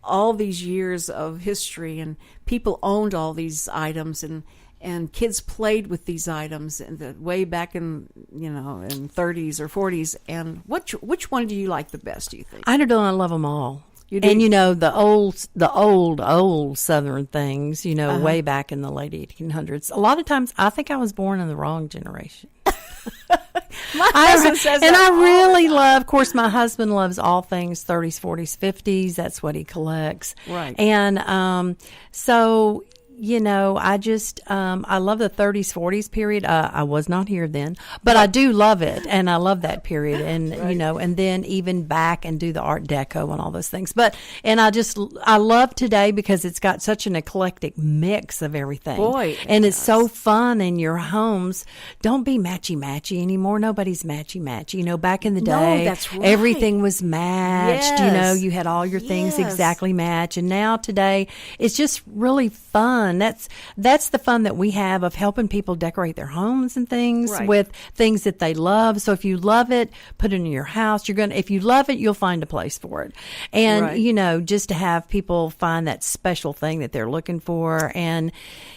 all these years of history, and people owned all these items, and kids played with these items way back in 30s or 40s. And which one do you like the best, do you think? I love them all. You do? And the old Southern things, way back in the late 1800s. A lot of times, I think I was born in the wrong generation. My husband says that. I really love, of course, my husband loves all things 30s, 40s, 50s. That's what he collects. Right. And so, I just, I love the 30s, 40s period. I was not here then, but I do love it. And I love that period. And, right. And then even back and do the Art Deco and all those things. And I love today because it's got such an eclectic mix of everything. Boy. And it's so fun in your homes. Don't be matchy-matchy anymore. Nobody's matchy-matchy. Back in the day, no, that's right. Everything was matched. Yes. You had all your things Yes. exactly matched. And now today, it's just really fun. That's the fun that we have of helping people decorate their homes and things Right. with things that they love. So if you love it, put it in your house. If you love it, you'll find a place for it. And, Right. Just to have people find that special thing that they're looking for. And,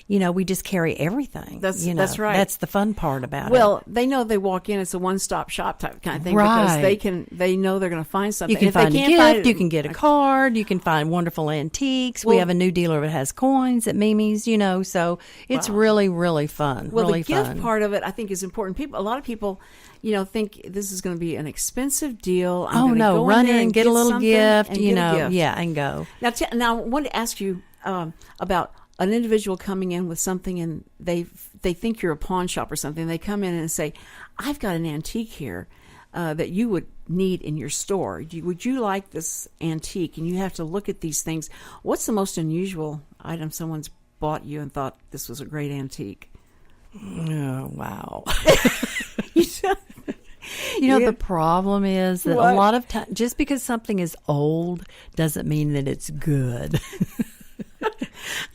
we just carry everything. That's right. That's the fun part about it. Well, they know they walk in, it's a one-stop shop type kind of thing, Right. because they know they're going to find something. You can If they find a can't gift, find it, you can get a card, you can find wonderful antiques. Well, we have a new dealer that has coins at Mimi's, so it's really, really fun. Well, really the gift fun. part of it, I think, is important. A lot of people, think this is going to be an expensive deal. I'm Oh gonna no! go Run there in, and get a little something gift, and get a gift. yeah, and go. Now, I wanted to ask you about an individual coming in with something, and they think you're a pawn shop or something. They come in and say, "I've got an antique here that you would need in your store. Would you like this antique?" And you have to look at these things. What's the most unusual item someone's bought you and thought this was a great antique? Oh wow! Yeah. The problem is that What? a lot of times, just because something is old doesn't mean that it's good.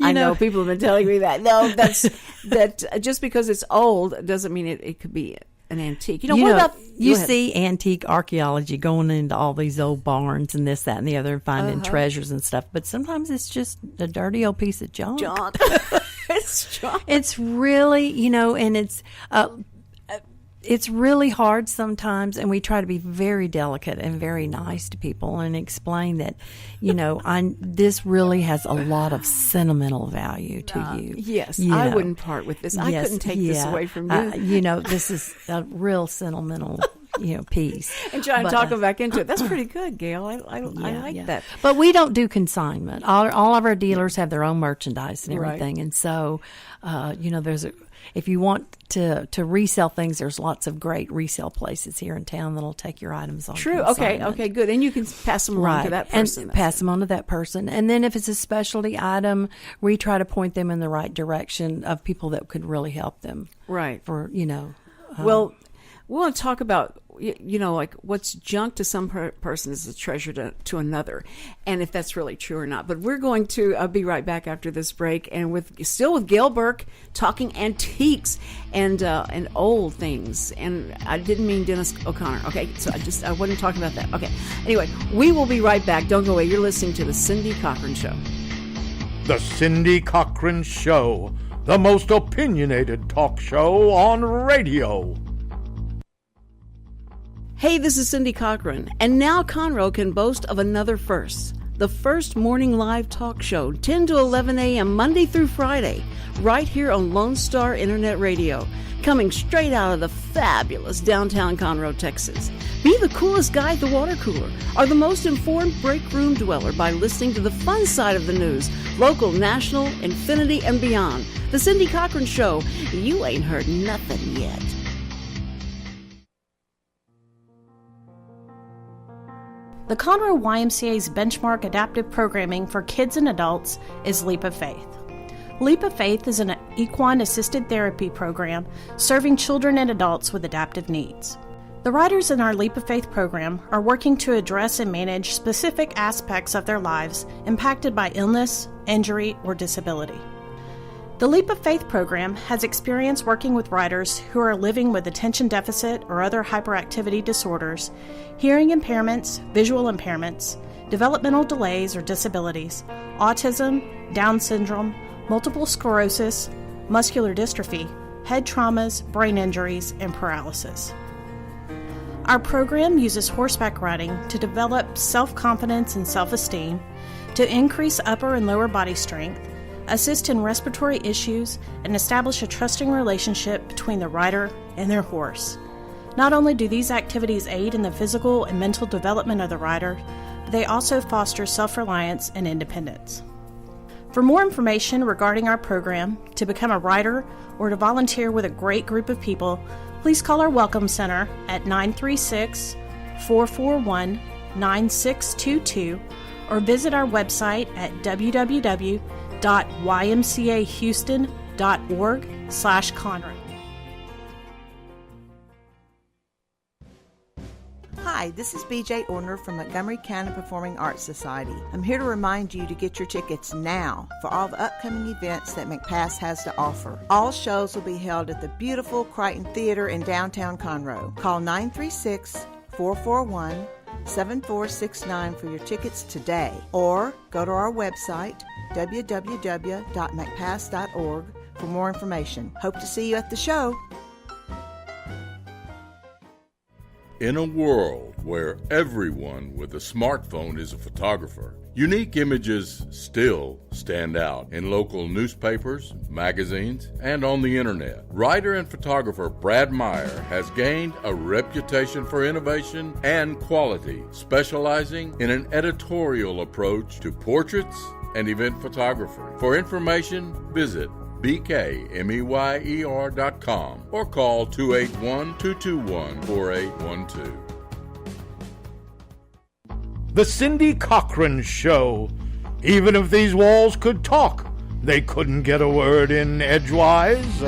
I know people have been telling me that. No, that just because it's old doesn't mean it could be an antique. What about you go ahead. see antique archaeology going into all these old barns and this, that, and the other, and finding treasures and stuff. But sometimes it's just a dirty old piece of junk. It's junk. It's really, and it's really hard sometimes, and we try to be very delicate and very nice to people and explain that, this really has a lot of sentimental value to you. Yes, I wouldn't part with this. I couldn't take this away from you. This is a real sentimental, piece. And trying to talk them back into it. That's pretty good, Gail. I like that. But we don't do consignment. All of our dealers have their own merchandise and Right. everything, and so if you want to resell things, there's lots of great resale places here in town that'll take your items on. True. consignment. Okay, good. And you can pass them along to that person. And pass them on to that person. And then if it's a specialty item, we try to point them in the right direction of people that could really help them. Right. For Well, we want to talk about, like what's junk to some person is a treasure to another, and if that's really true or not. But we're going to be right back after this break, and still with Gail Burke talking antiques and old things. And I didn't mean Dennis O'Connor. Okay, so I wasn't talking about that. Okay, anyway, we will be right back. Don't go away. You're listening to the Cindy Cochran Show. The Cindy Cochran Show, the most opinionated talk show on radio. Hey, this is Cindy Cochran, and now Conroe can boast of another first. the first morning live talk show, 10 to 11 a.m. Monday through Friday, right here on Lone Star Internet Radio, coming straight out of the fabulous downtown Conroe, Texas. Be the coolest guy at the water cooler or the most informed break room dweller by listening to the fun side of the news, local, national, infinity, and beyond. The Cindy Cochran Show. You ain't heard nothing yet. The Conroe YMCA's benchmark adaptive programming for kids and adults is Leap of Faith. Leap of Faith is an equine-assisted therapy program serving children and adults with adaptive needs. The riders in our Leap of Faith program are working to address and manage specific aspects of their lives impacted by illness, injury, or disability. The Leap of Faith program has experience working with riders who are living with attention deficit or other hyperactivity disorders, hearing impairments, visual impairments, developmental delays or disabilities, autism, Down syndrome, multiple sclerosis, muscular dystrophy, head traumas, brain injuries, and paralysis. Our program uses horseback riding to develop self-confidence and self-esteem, to increase upper and lower body strength, assist in respiratory issues, and establish a trusting relationship between the rider and their horse. Not only do these activities aid in the physical and mental development of the rider, but they also foster self-reliance and independence. For more information regarding our program, to become a rider, or to volunteer with a great group of people, please call our Welcome Center at 936-441-9622 or visit our website at www.ymcahouston.org/Conroe. Hi, this is BJ Orner from Montgomery County Performing Arts Society. I'm here to remind you to get your tickets now for all the upcoming events that McPass has to offer. All shows will be held at the beautiful Crichton Theater in downtown Conroe. Call 936-441-7469 for your tickets today, or go to our website, www.mcpass.org, for more information. Hope to see you at the show. In a world where everyone with a smartphone is a photographer, unique images still stand out in local newspapers, magazines, and on the internet. Writer and photographer Brad Meyer has gained a reputation for innovation and quality, specializing in an editorial approach to portraits and event photography. For information, visit bkmeyer.com or call 281-221-4812. The Cindy Cochran Show. Even if these walls could talk, they couldn't get a word in edgewise.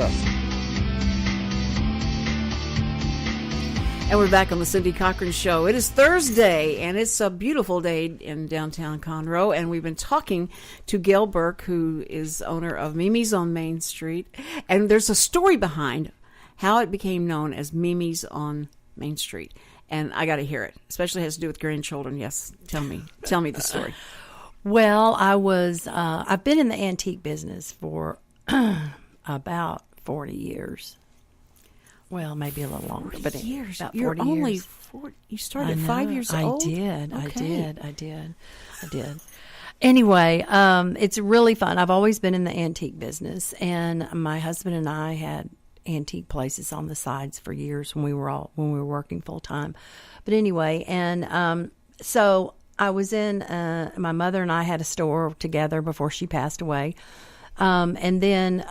And we're back on the Cindy Cochran Show. It is Thursday, and it's a beautiful day in downtown Conroe. And we've been talking to Gail Burke, who is owner of Mimi's on Main Street. And there's a story behind how it became known as Mimi's on Main Street. And I got to hear it, especially has to do with grandchildren. Yes, tell me the story. Well, I've been in the antique business for about 40 years. Well, maybe a little longer, but years. About 40 You're only years. 40. You started at 5 years old. I did. Anyway, it's really fun. I've always been in the antique business, and my husband and I had antique places on the sides for years when we were working full time. But anyway, and so I was in. My mother and I had a store together before she passed away, and then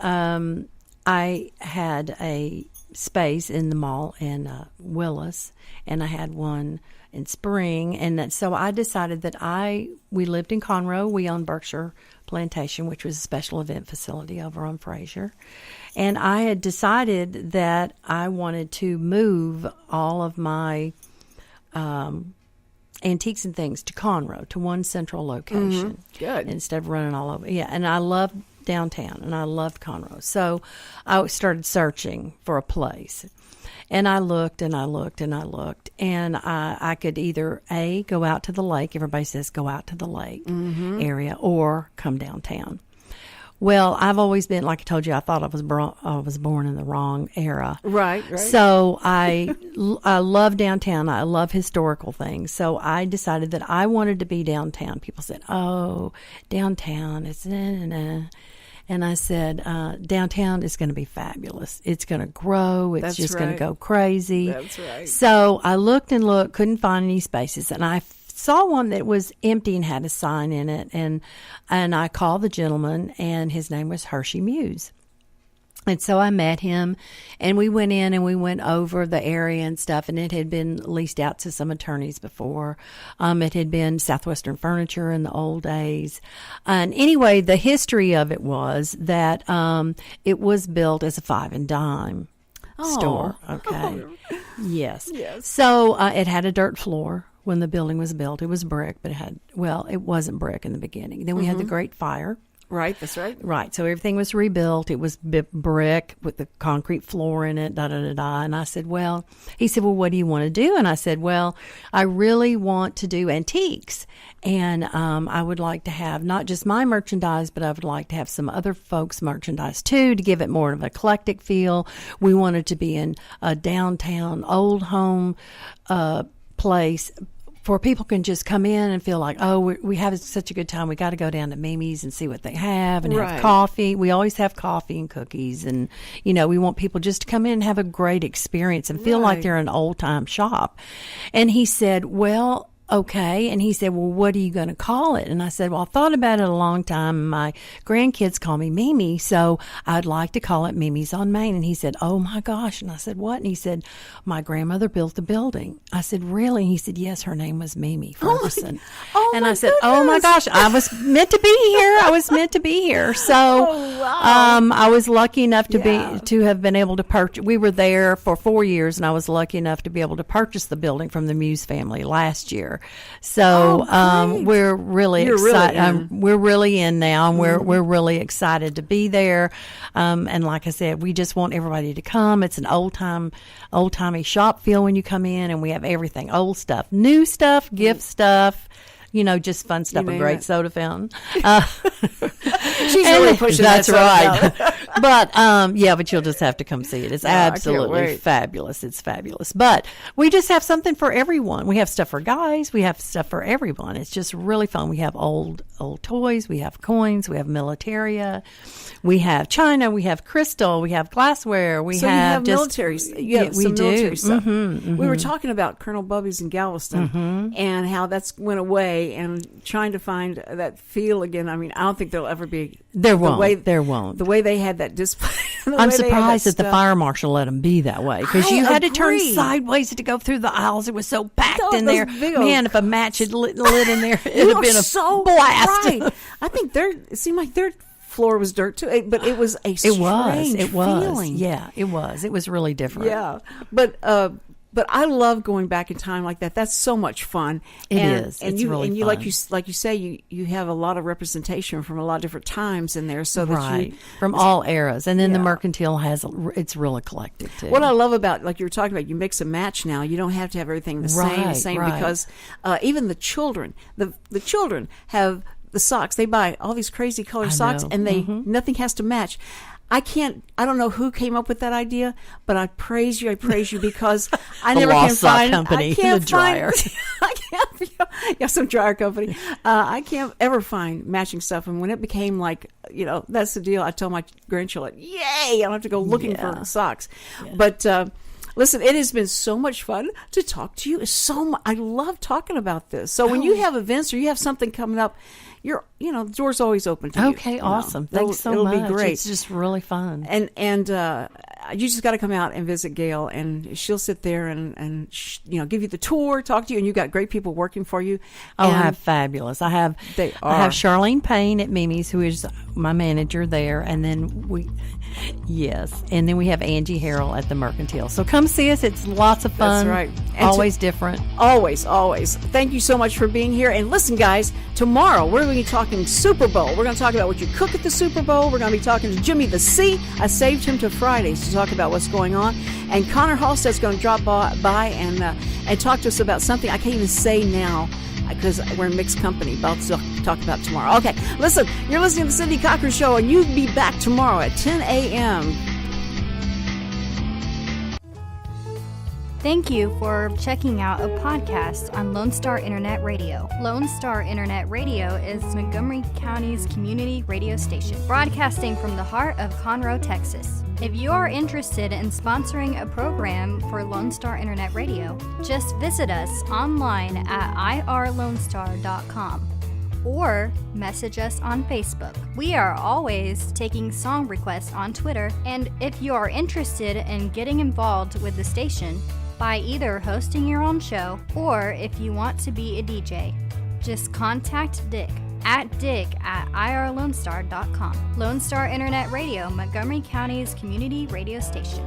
I had a space in the mall in Willis, and I had one in Spring, and so I decided that we lived in Conroe. We owned Berkshire Plantation, which was a special event facility over on Fraser, and I had decided that I wanted to move all of my antiques and things to Conroe, to one central location. Good. Instead of running all over. Yeah, and I love downtown, and I loved Conroe. So I started searching for a place. And I looked, and I could either, A, go out to the lake. Everybody says go out to the lake area, or come downtown. Well, I've always been, like I told you, I thought I was born in the wrong era. Right. So I love downtown. I love historical things. So I decided that I wanted to be downtown. People said, "Oh, downtown, it's nah." And I said, downtown is going to be fabulous. It's going to grow. It's just going to go crazy. That's right. So I looked, couldn't find any spaces, and I saw one that was empty and had a sign in it, and I called the gentleman, and his name was Hershey Muse. And so I met him, and we went in and we went over the area and stuff, and it had been leased out to some attorneys before. It had been Southwestern Furniture in the old days. And anyway, the history of it was that it was built as a 5 and dime store. Okay. Yes. So it had a dirt floor when the building was built. It was brick, but it wasn't brick in the beginning. Then we had the Great Fire. Right, that's right. Right, so everything was rebuilt. It was brick with the concrete floor in it, da-da-da-da. And I said, he said, well, what do you want to do? And I said, well, I really want to do antiques. And I would like to have not just my merchandise, but I would like to have some other folks' merchandise too, to give it more of an eclectic feel. We wanted to be in a downtown old home place, for people can just come in and feel like, oh, we have such a good time. We got to go down to Mimi's and see what they have and have coffee. We always have coffee and cookies. And, we want people just to come in and have a great experience and feel like they're in an old-time shop. And he said, well, okay. And he said, well, what are you going to call it? And I said, well, I thought about it a long time. And my grandkids call me Mimi, so I'd like to call it Mimi's on Main. And he said, oh my gosh. And I said, what? And he said, my grandmother built the building. I said, really? And he said, yes, her name was Mimi Ferguson. And I said, oh my gosh, I was meant to be here. So I was lucky enough to have been able to purchase. We were there for 4 years, and I was lucky enough to be able to purchase the building from the Muse family last year. So we're really excited. We're really in now, and we're really excited to be there. And like I said, we just want everybody to come. It's an old-timey shop feel when you come in, and we have everything: old stuff, new stuff, gift stuff. Just fun stuff. A great soda fountain. She's really pushing that. That's right. But you'll just have to come see it. It's absolutely fabulous. It's fabulous. But we just have something for everyone. We have stuff for guys. We have stuff for everyone. It's just really fun. We have old toys. We have coins. We have militaria. We have china. We have crystal. We have glassware. We have military. Military stuff. Mm-hmm. We were talking about Colonel Bubby's in Galveston and how that's went away, and trying to find that feel again. I mean, I don't think there'll ever be. There won't. The way they had that display. I'm surprised that the fire marshal let them be that way, because you had to turn sideways to go through the aisles. It was so packed in there. Man, if a match had lit in there, it would have been a blast. Right. I think it seemed like their floor was dirt too, but it was a strange feeling. Yeah, it was. It was really different. Yeah, but I love going back in time like that. That's so much fun. It is. And it's you really and you fun. like you say you have a lot of representation from a lot of different times in there, so that from all eras. And then the Mercantile it's real eclectic too. What I love about, like you were talking about, you mix and match now. You don't have to have everything the same because even the children, the children have the socks. They buy all these crazy colored socks, and nothing has to match. I don't know who came up with that idea, but I praise you because I never can find company, I can't the dryer. Some dryer company. I can't ever find matching stuff. And when it became like, that's the deal, I told my grandchildren, yay, I don't have to go looking for socks. Yeah. But listen, it has been so much fun to talk to you. I love talking about this. So when you have events or you have something coming up, the door's always open to you. Okay, awesome. Thanks so much. It'll be great. It's just really fun. And you just got to come out and visit Gail, and she'll sit there and give you the tour, talk to you, and you've got great people working for you. I have fabulous. I have Charlene Payne at Mimi's, who is my manager there, and then we have Angie Harrell at the Mercantile. So come see us. It's lots of fun. That's right. And always different. Always. Thank you so much for being here. And listen, guys, tomorrow we're going to be talking Super Bowl. We're going to talk about what you cook at the Super Bowl. We're going to be talking to Jimmy the C. I saved him to Fridays to talk about what's going on. And Connor Halstead's going to drop by and talk to us about something I can't even say now. because we're in mixed company. But I'll talk about tomorrow. Okay, listen, you're listening to the Cindy Cochran Show, and you'll be back tomorrow at 10 a.m. Thank you for checking out a podcast on Lone Star Internet Radio. Lone Star Internet Radio is Montgomery County's community radio station, broadcasting from the heart of Conroe, Texas. If you are interested in sponsoring a program for Lone Star Internet Radio, just visit us online at irlonestar.com or message us on Facebook. We are always taking song requests on Twitter, and if you are interested in getting involved with the station, by either hosting your own show or if you want to be a DJ, just contact Dick at irlonestar.com. Lone Star Internet Radio, Montgomery County's community radio station.